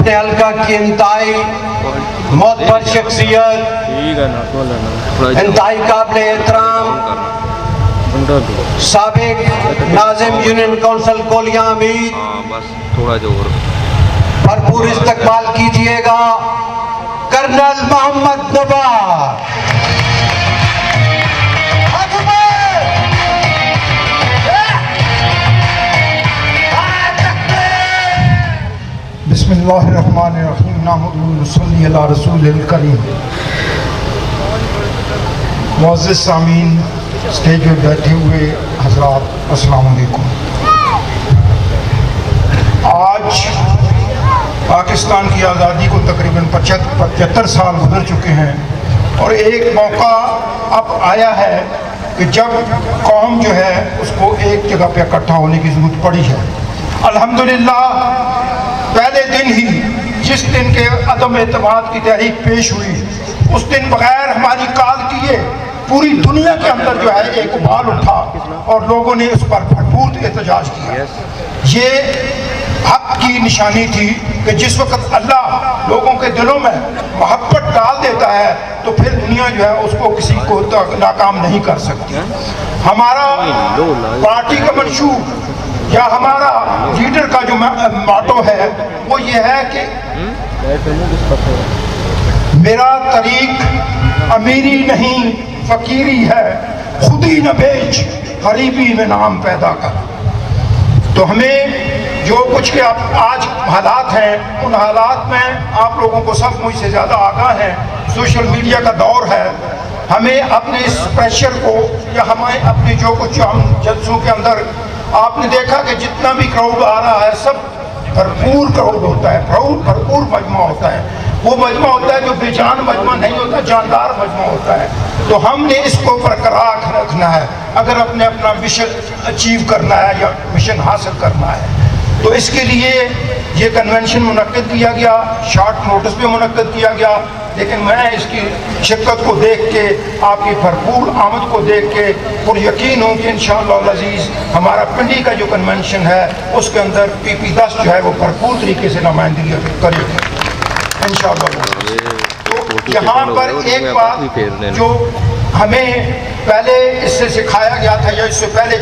अपने हल्का की इंतहाई मोहतर शख्सियत, इंतहाई काबिल एहतराम साबिक नाज़िम यूनियन काउंसिल कोलिया अमीर, भरपूर इस्तकबाल कीजिएगा कर्नल मोहम्मद नवाब। बिस्मिल्लाहिर्रहमानिर्रहीम। नहमदुहुन्नसल्ली अला रसूलिल करीम। मुअज़्ज़िज़ सामीन, स्टेज पे बैठे हुए हज़रात, अस्सलाम वालेकुम। आज पाकिस्तान की आज़ादी को तकरीबन 75 साल गुजर चुके हैं और एक मौका अब आया है कि जब कौम जो है उसको एक जगह पे इकट्ठा होने की ज़रूरत पड़ी है। अल्हम्दुलिल्लाह, पहले दिन ही जिस दिन के अदम एतमाद की तहरीक पेश हुई, उस दिन बगैर हमारी काल किए पूरी दुनिया के अंदर जो है एक उबाल उठा और लोगों ने उस पर भरपूर एहतजाज किया। ये हक की निशानी थी कि जिस वक्त अल्लाह लोगों के दिलों में मोहब्बत डाल देता है तो फिर दुनिया जो है उसको किसी को नाकाम नहीं कर सकती। हमारा पार्टी का मंशूर या हमारा लीडर का जो मोटो है वो ये है कि मेरा तरीक अमीरी नहीं फकीरी है, खुदी न बेच गरीबी में नाम पैदा कर। तो हमें जो कुछ के आज हालात हैं, उन हालात में आप लोगों को सब मुझसे ज़्यादा आगाह हैं, सोशल मीडिया का दौर है। हमें अपने इस प्रेशर को या हमें अपने जो कुछ हम जलसों के अंदर आपने देखा कि जितना भी क्राउड आ रहा है सब भरपूर क्राउड होता है, भरपूर मजमा होता है। वो मजमा होता है जो बेजान मजमा नहीं होता, जानदार मजमा होता है। तो हमने इसको बरकरार रखना है अगर अपने अपना मिशन अचीव करना है या मिशन हासिल करना है। तो इसके लिए ये कन्वेंशन मुनक्किद किया गया, शॉर्ट नोटिस पे मुनक्किद किया गया, लेकिन मैं इसकी शिरकत को देख के, आपकी भरपूर आमद को देख के और यकीन हूँ कि इंशाअल्लाह अज़ीज़ हमारा पिंडी का जो कन्वेंशन है उसके अंदर PP10 जो है वो भरपूर तरीके से नुमाइंदगी करेगी इंशाअल्लाह। तो यहाँ पर एक बात जो हमें पहले इससे सिखाया गया था या इससे पहले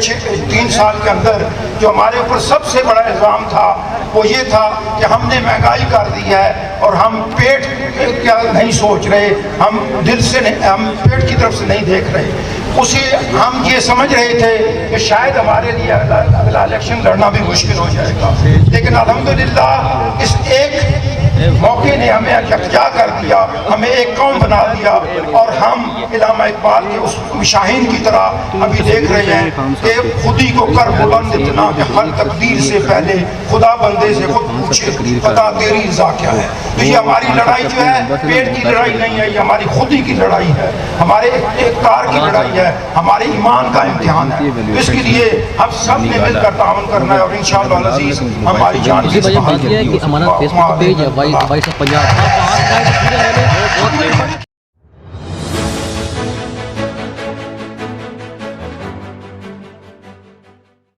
3 साल के अंदर जो हमारे ऊपर सबसे बड़ा इल्ज़ाम था वो ये था कि हमने महंगाई कर दी है और हम पेट क्या नहीं सोच रहे, हम दिल से नहीं, हम पेट की तरफ से नहीं देख रहे। उसे हम ये समझ रहे थे कि शायद हमारे लिए अगला इलेक्शन लड़ना भी मुश्किल हो जाएगा, लेकिन अल्हम्दुलिल्लाह इस एक मौके ने हमें यकजा कर दिया, हमें एक कौम बना दिया और हम इल्हामा इकबाल के उस शाहीन की तरह अभी देख रहे हैं कि खुदी को कर बुलंद इतना कि हर तकदीर से पहले खुदा बंदे से खुद पूछे पता तेरी रज़ा क्या है। तो ये हमारी लड़ाई जो है पेट की लड़ाई नहीं है, ये हमारी खुदी की लड़ाई है, हमारे इक़्तिदार की लड़ाई है, हमारे ईमान का इम्तिहान है। तो इसके लिए हम सब ने मिलकर ताउन करना है और इंशाअल्लाह अज़ीज़ हमारी जान की